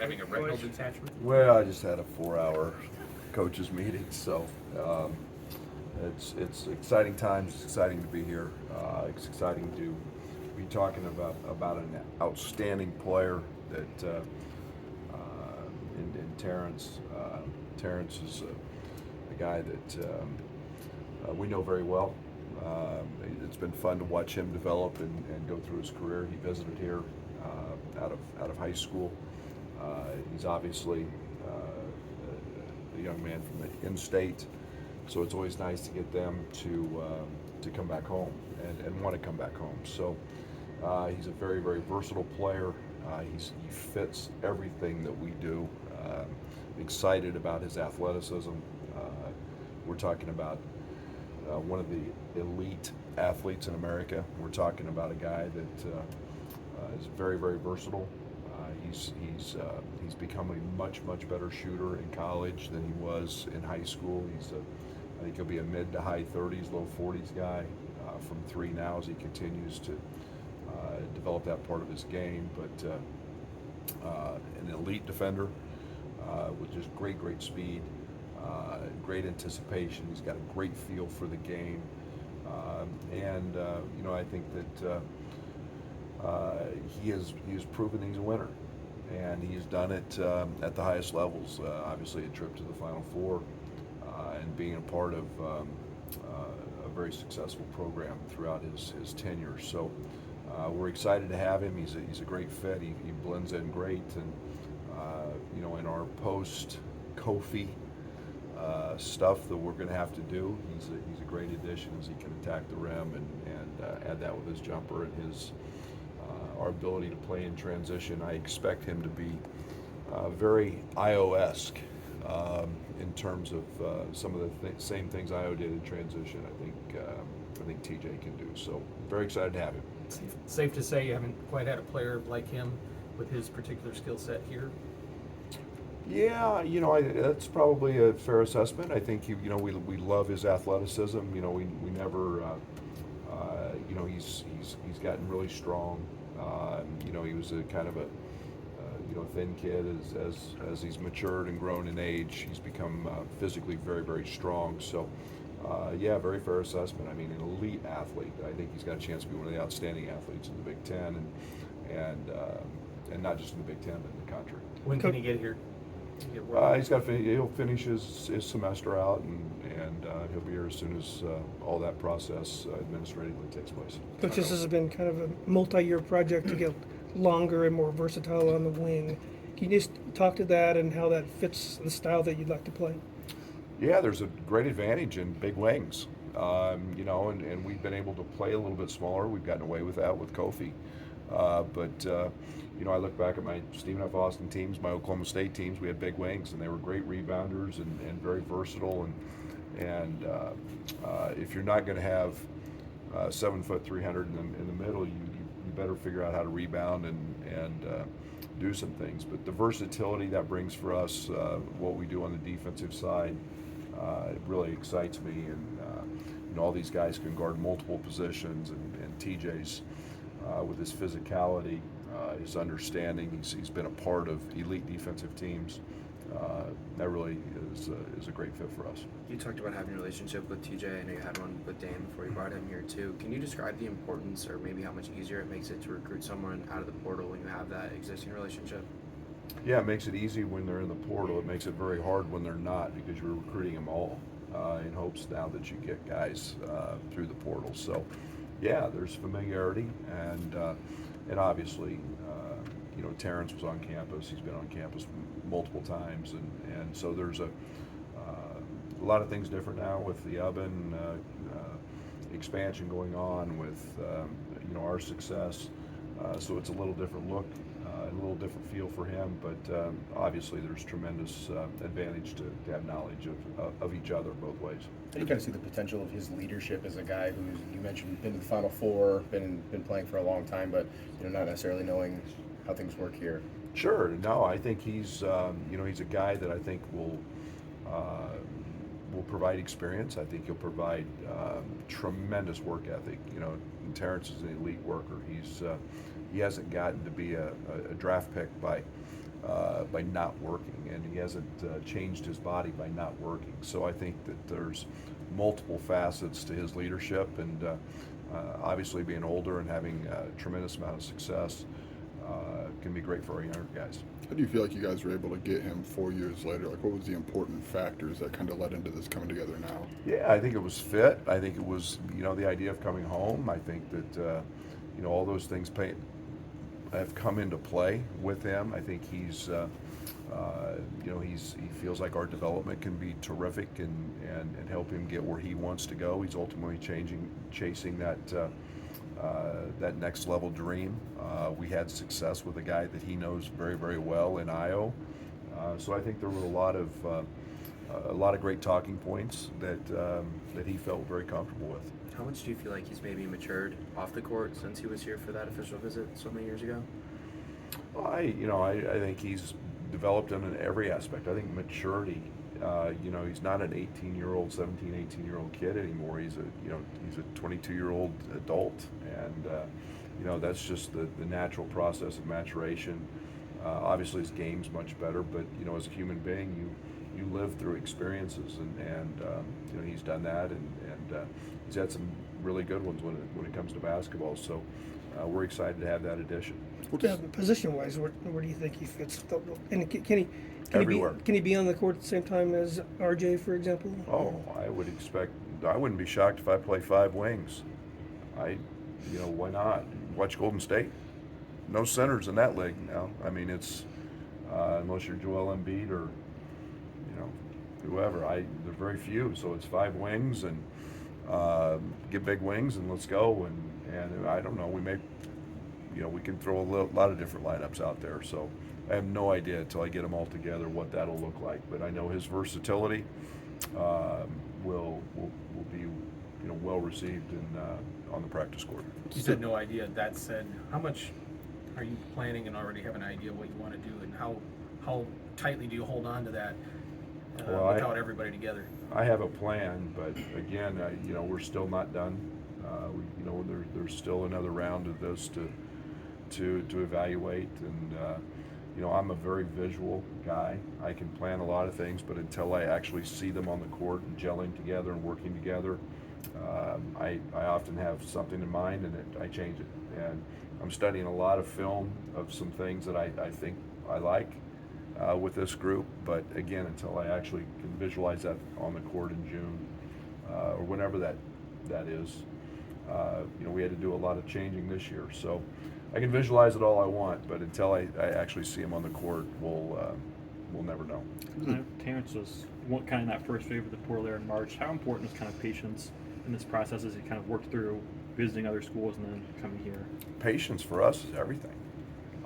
having a retinal detachment? Well, I just had a 4-hour coaches meeting, so it's exciting times. It's exciting to be here. It's exciting to be talking about an outstanding player that in Terrence. Terrence is a guy that we know very well. It's been fun to watch him develop and go through his career. He visited here out of high school. He's obviously a young man from the in-state, so it's always nice to get them to come back home and want to come back home. So he's a very, very versatile player. He fits everything that we do. Excited about his athleticism. We're talking about one of the elite athletes in America. We're talking about a guy that is very, very versatile. He's become a much better shooter in college than he was in high school. I think he'll be a mid to high 30s, low 40s guy from three now as he continues to develop that part of his game. But an elite defender with just great speed, great anticipation. He's got a great feel for the game, and I think that he has proven he's a winner, and he's done it at the highest levels. Obviously, a trip to the Final Four, and being a part of a very successful program throughout his tenure. So we're excited to have him. He's a great fit. He blends in great, and in our post Kofi stuff that we're going to have to do, he's a great addition as he can attack the rim and add that with his jumper and his our ability to play in transition. I expect him to be very Io-esque in terms of some of the same things Io did in transition. I think TJ can do. So very excited to have him. Safe to say you haven't quite had a player like him with his particular skill set here. Yeah, that's probably a fair assessment. I think we love his athleticism. We never, he's gotten really strong. He was a kind of a thin kid. As he's matured and grown in age, he's become physically very strong. So yeah, very fair assessment. I mean, an elite athlete. I think he's got a chance to be one of the outstanding athletes in the Big Ten, and not just in the Big Ten, but in the country. When can he get here? He'll finish his semester out, and he'll be here as soon as all that process administratively takes place. Coach, this has been kind of a multi-year project to get longer and more versatile on the wing. Can you just talk to that and how that fits the style that you'd like to play? Yeah, there's a great advantage in big wings, and we've been able to play a little bit smaller. We've gotten away with that with Kofi, but I look back at my Stephen F. Austin teams, my Oklahoma State teams. We had big wings, and they were great rebounders and very versatile. And if you're not going to have 7 foot 300 in the middle, you better figure out how to rebound and do some things. But the versatility that brings for us, what we do on the defensive side, it really excites me. And all these guys can guard multiple positions, and TJ's with his physicality, his understanding. He's been a part of elite defensive teams. That really is a great fit for us. You talked about having a relationship with TJ. I know you had one with Dan before you brought him here too. Can you describe the importance, or maybe how much easier it makes it to recruit someone out of the portal when you have that existing relationship? Yeah, it makes it easy when they're in the portal. It makes it very hard when they're not, because you're recruiting them all in hopes now that you get guys through the portal. So yeah, there's familiarity, and obviously Terrence was on campus. He's been on campus multiple times, and so there's a lot of things different now with the oven expansion going on, with our success. So it's a little different look, a little different feel for him, but obviously there's tremendous advantage to have knowledge of each other both ways. And you kind of see the potential of his leadership as a guy who's, you mentioned, been to the Final Four, been playing for a long time, but not necessarily knowing how things work here. Sure. No, I think he's he's a guy that I think will provide experience. I think he'll provide tremendous work ethic. Terrence is an elite worker. He hasn't gotten to be a draft pick by by not working, and he hasn't changed his body by not working. So I think that there's multiple facets to his leadership, and obviously being older and having a tremendous amount of success can be great for our younger guys. How do you feel like you guys were able to get him 4 years later? Like, what was the important factors that kind of led into this coming together now? Yeah, I think it was fit. I think it was, the idea of coming home. I think that, all those things have come into play with him. I think he feels like our development can be terrific and help him get where he wants to go. He's ultimately chasing that next level dream. We had success with a guy that he knows very, very well in Io. So I think there were a lot of great talking points that he felt very comfortable with. How much do you feel like he's maybe matured off the court since he was here for that official visit so many years ago? Well, I think he's developed in every aspect. I think maturity. He's not an 18-year-old, 17, 18-year-old kid anymore. He's a 22-year-old adult, and that's just the natural process of maturation. Obviously, his game's much better, but as a human being, you live through experiences, and he's done that, and he's had some really good ones when it comes to basketball. So we're excited to have that addition. Position-wise, where do you think he fits? And can Everywhere. Can he be on the court at the same time as RJ, for example? Oh, I wouldn't be shocked if I play 5 wings. Why not? Watch Golden State. No centers in that league now. I mean, it's unless you're Joel Embiid or whoever. There's very few, so it's 5 wings and get big wings and let's go. And I don't know. We can throw a lot of different lineups out there. So I have no idea until I get them all together what that'll look like. But I know his versatility will be well received on the practice court. You said no idea. That said, how much are you planning and already have an idea what you want to do, and how tightly do you hold on to that without everybody together? I have a plan, but again, we're still not done. There's still another round of this to evaluate, and I'm a very visual guy. I can plan a lot of things, but until I actually see them on the court and gelling together and working together, I often have something in mind and I change it. And I'm studying a lot of film of some things that I think I like with this group, but again, until I actually can visualize that on the court in June or whenever that is, we had to do a lot of changing this year. So I can visualize it all I want, but until I actually see him on the court, we'll never know. Terrence was kind of that first wave of the portal there in March. How important is kind of patience in this process as you kind of work through visiting other schools and then coming here? Patience for us is everything.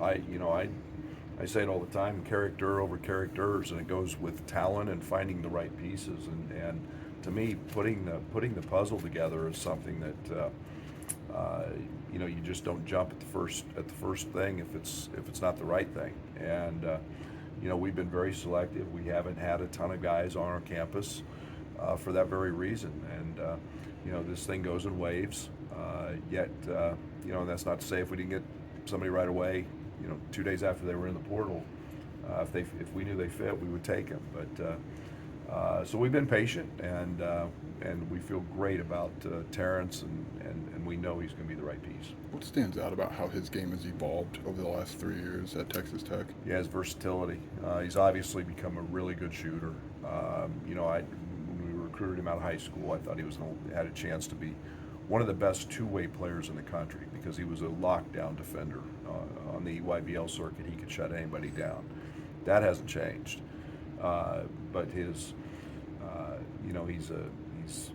I say it all the time, character over characters, and it goes with talent and finding the right pieces. And to me, putting the puzzle together is something that you just don't jump at the first thing if it's not the right thing. And we've been very selective. We haven't had a ton of guys on our campus for that very reason. And this thing goes in waves. Yet and that's not to say if we didn't get somebody right away, 2 days after they were in the portal, if we knew they fit, we would take them. But so we've been patient, and we feel great about Terrence, and we know he's going to be the right piece. What stands out about how his game has evolved over the last 3 years at Texas Tech? He has versatility. He's obviously become a really good shooter. When we recruited him out of high school, I thought he had a chance to be one of the best two-way players in the country because he was a lockdown defender. On the EYBL circuit, he could shut anybody down. That hasn't changed. But his, he's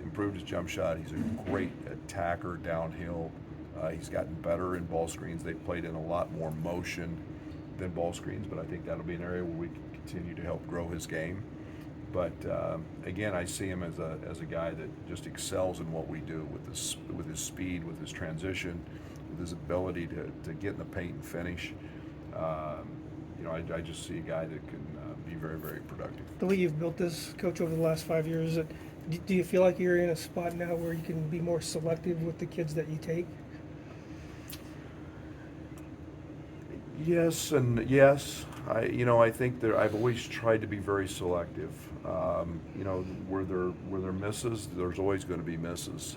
improved his jump shot. He's a great attacker downhill. He's gotten better in ball screens. They've played in a lot more motion than ball screens, but I think that'll be an area where we can continue to help grow his game. But again, I see him as a guy that just excels in what we do with his speed, with his transition, with his ability to get in the paint and finish. I just see a guy that can be very, very productive. The way you've built this, Coach, over the last 5 years, do you feel like you're in a spot now where you can be more selective with the kids that you take? Yes and yes. I think I've always tried to be very selective. Where there misses, there's always going to be misses.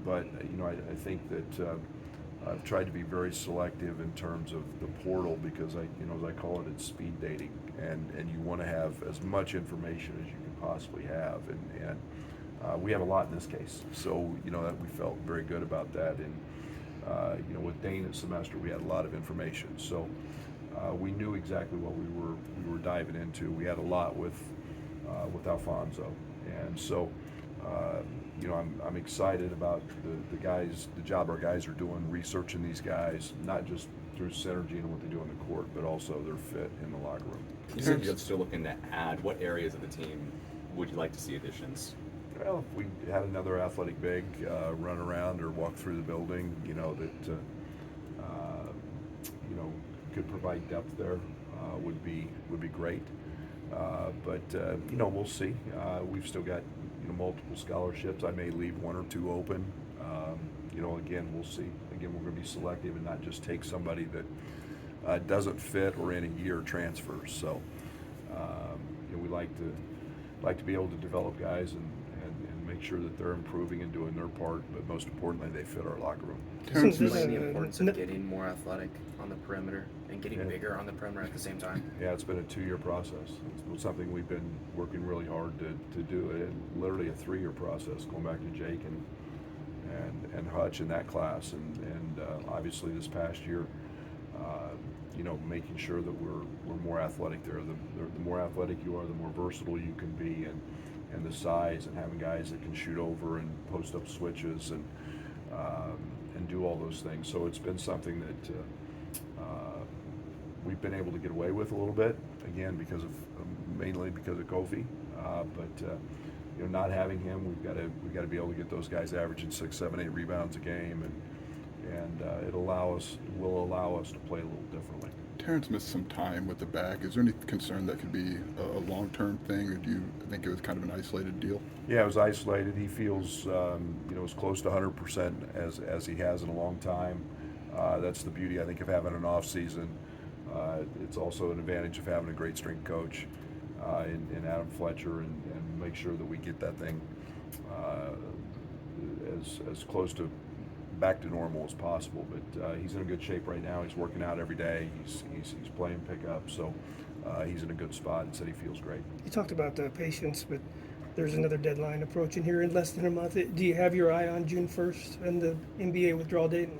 But I think that I've tried to be very selective in terms of the portal because as I call it, it's speed dating, and you want to have as much information as you can possibly have, and we have a lot in this case. So that we felt very good about that, and with Dane at semester, we had a lot of information. So we knew exactly what we were diving into. We had a lot with Alfonso, and so I'm excited about the guys, the job our guys are doing, researching these guys, not just through synergy and what they do on the court, but also their fit in the locker room. You said you're still looking to add. What areas of the team would you like to see additions? Well, if we had another athletic big run around or walk through the building, that could provide depth there, would be great. But we'll see. We've still got multiple scholarships. I may leave one or two open. Again, we'll see. Again, we're going to be selective and not just take somebody that doesn't fit or in a year transfers. So we like to be able to develop guys and make sure that they're improving and doing their part, but most importantly, they fit our locker room. Terrence, Explain the importance of getting more athletic on the perimeter and getting Yeah. bigger on the perimeter at the same time. Yeah, it's been a 2-year process. It's something we've been working really hard to do. It literally a 3-year process, going back to Jake and Hutch in that class, and obviously this past year, making sure that we're more athletic there. The more athletic you are, the more versatile you can be, and the size, and having guys that can shoot over and post up switches and do all those things. So it's been something that we've been able to get away with a little bit, again mainly because of Kofi. But not having him, we've got to be able to get those guys averaging 6, 7, 8 rebounds a game, and will allow us to play a little differently. Terrence missed some time with the back. Is there any concern that could be a long-term thing, or do you think it was kind of an isolated deal? Yeah, it was isolated. He feels as close to 100% as he has in a long time. That's the beauty, I think, of having an off season. It's also an advantage of having a great strength coach in Adam Fletcher, and make sure that we get that thing as close to back to normal as possible. But he's in a good shape right now. He's working out every day. He's playing pickup, so he's in a good spot, and said he feels great. You talked about the patience, but there's another deadline approaching here in less than a month. Do you have your eye on June 1st and the NBA withdrawal date?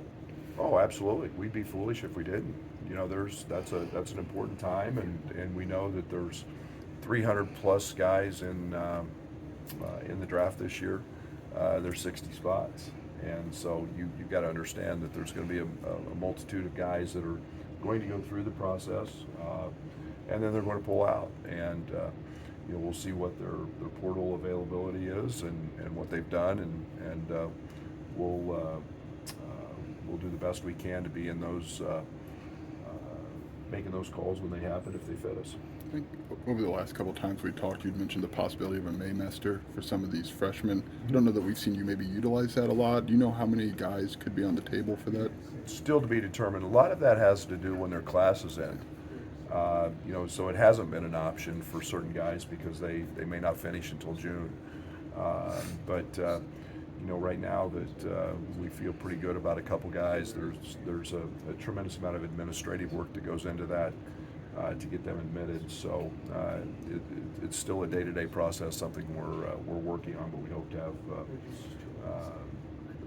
Oh, absolutely. We'd be foolish if we didn't. That's an important time, and we know that there's 300 plus guys in the draft this year. There's 60 spots, and so you've got to understand that there's going to be a multitude of guys that are going to go through the process, and then they're going to pull out, and we'll see what their portal availability is and what they've done, and we'll do the best we can to be in those making those calls when they happen if they fit us. I think over the last couple of times we talked, you'd mentioned the possibility of a Maymester for some of these freshmen. I don't know that we've seen you maybe utilize that a lot. Do you know how many guys could be on the table for that? Still to be determined. A lot of that has to do when their classes end. So it hasn't been an option for certain guys because they may not finish until June. Right now that we feel pretty good about a couple guys. There's a tremendous amount of administrative work that goes into that to get them admitted. So it's still a day-to-day process, something we're working on, but we hope to have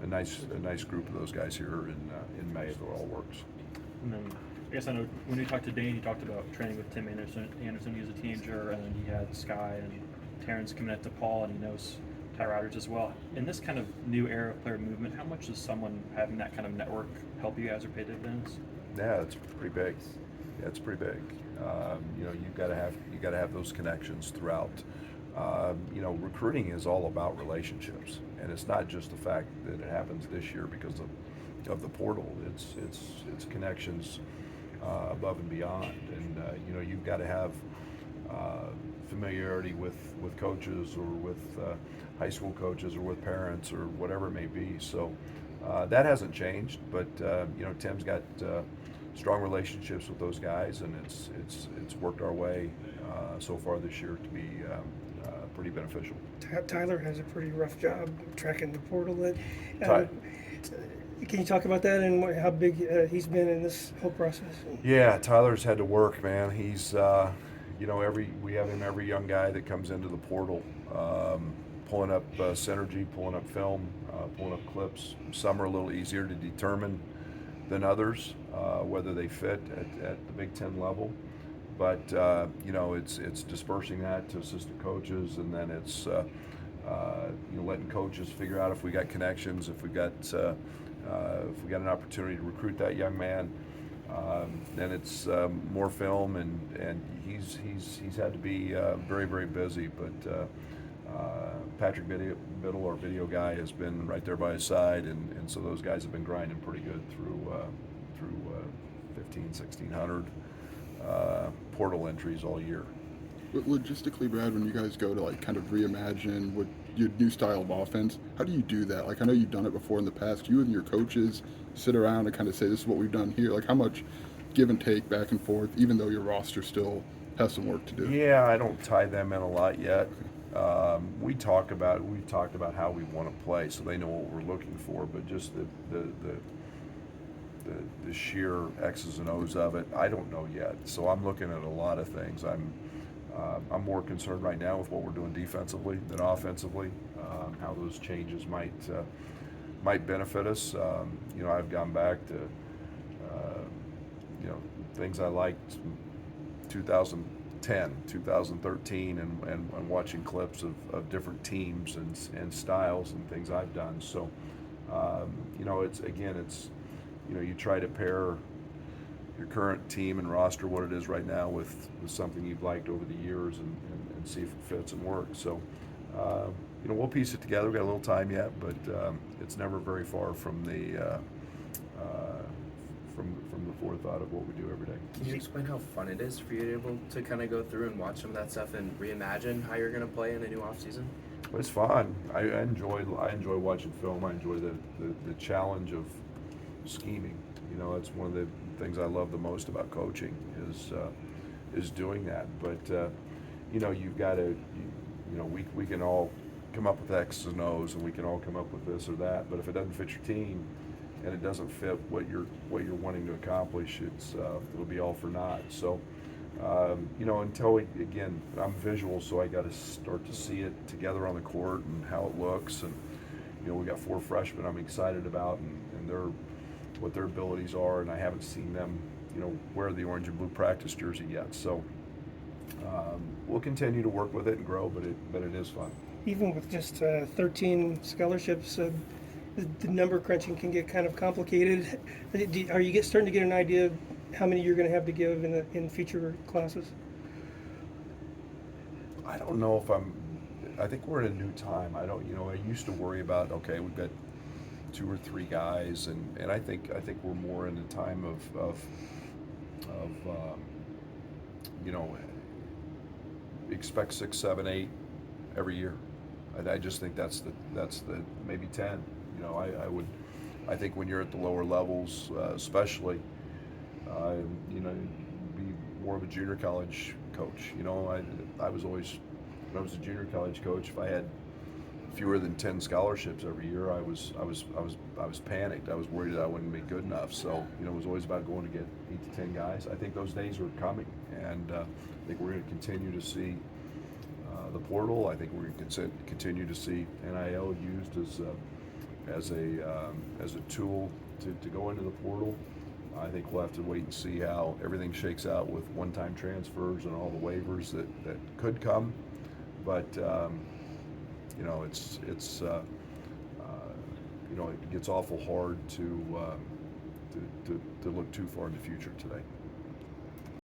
a nice group of those guys here in May if it all works. And then I guess I know when we talked to Dane, he talked about training with Tim Anderson. He was a teenager, and then he had Sky and Terrence coming at DePaul, and he knows Ty Rodgers as well. In this kind of new era of player movement, how much does someone having that kind of network help you guys or pay dividends? Yeah, it's pretty big. Yeah, it's pretty big. You've got to have those connections throughout. Recruiting is all about relationships, and it's not just the fact that it happens this year because of the portal. It's connections above and beyond, and you've got to have familiarity with coaches or with high school coaches or with parents or whatever it may be. So that hasn't changed, but Tim's got strong relationships with those guys, and it's worked our way so far this year to be pretty beneficial. Tyler has a pretty rough job tracking the portal. Ty- Can you talk about that and how big he's been in this whole process? Yeah, Tyler's had to work, man. He's, we have him every young guy that comes into the portal, pulling up synergy, pulling up film, pulling up clips. Some are a little easier to determine than others, whether they fit at the Big Ten level. But it's dispersing that to assistant coaches, and then it's letting coaches figure out if we got connections, if we got an opportunity to recruit that young man. Then it's more film, and he's had to be very, very busy. But Patrick Biddle, our video guy, has been right there by his side, and so those guys have been grinding pretty good through 1,600 portal entries all year. But logistically, Brad, when you guys go to like kind of reimagine what your new style of offense, how do you do that? Like, I know you've done it before in the past. You and your coaches sit around and kind of say, this is what we've done here. Like, how much give and take back and forth, even though your roster still has some work to do? Yeah, I don't tie them in a lot yet. We've talked about how we want to play, so they know what we're looking for. But just the sheer X's and O's of it, I don't know yet. So I'm looking at a lot of things. I'm more concerned right now with what we're doing defensively than offensively. How those changes might benefit us. I've gone back to things I liked 2010, 2013, and watching clips of different teams and styles and things I've done. So it's you try to pair your current team and roster, what it is right now, with something you've liked over the years, and see if it fits and works. So we'll piece it together. We've got a little time yet, but it's never very far from the forethought of what we do every day. Can you explain how fun it is for you to be able to kind of go through and watch some of that stuff and reimagine how you're going to play in a new offseason? But it's fun. I enjoy watching film. I enjoy the challenge of scheming. It's one of the things I love the most about coaching is doing that. But you've got to we can all come up with X's and O's, and we can all come up with this or that. But if it doesn't fit your team, and it doesn't fit what you're wanting to accomplish, it'll be all for naught. So until again, I'm visual, so I got to start to see it together on the court and how it looks. And we got 4 freshmen I'm excited about, and what their abilities are, and I haven't seen them wear the orange and blue practice jersey yet. So we'll continue to work with it and grow, but it is fun. Even with just 13 scholarships, the number crunching can get kind of complicated. Are you starting to get an idea of how many you're going to have to give in future classes? I don't know if I think we're in a new time. I used to worry about, okay, we've got 2 or 3 guys, and I think we're more in a time of expect 6, 7, 8 every year. I just think that's the maybe 10. I think when you're at the lower levels, especially, be more of a junior college coach. I was always, when I was a junior college coach, if I had fewer than 10 scholarships every year, I was panicked. I was worried that I wouldn't be good enough. So it was always about going to get 8 to 10 guys. I think those days are coming, and I think we're going to continue to see the portal. I think we're going to continue to see NIL used as a tool to go into the portal. I think we'll have to wait and see how everything shakes out with one-time transfers and all the waivers that could come. But it gets awful hard to look too far in the future today.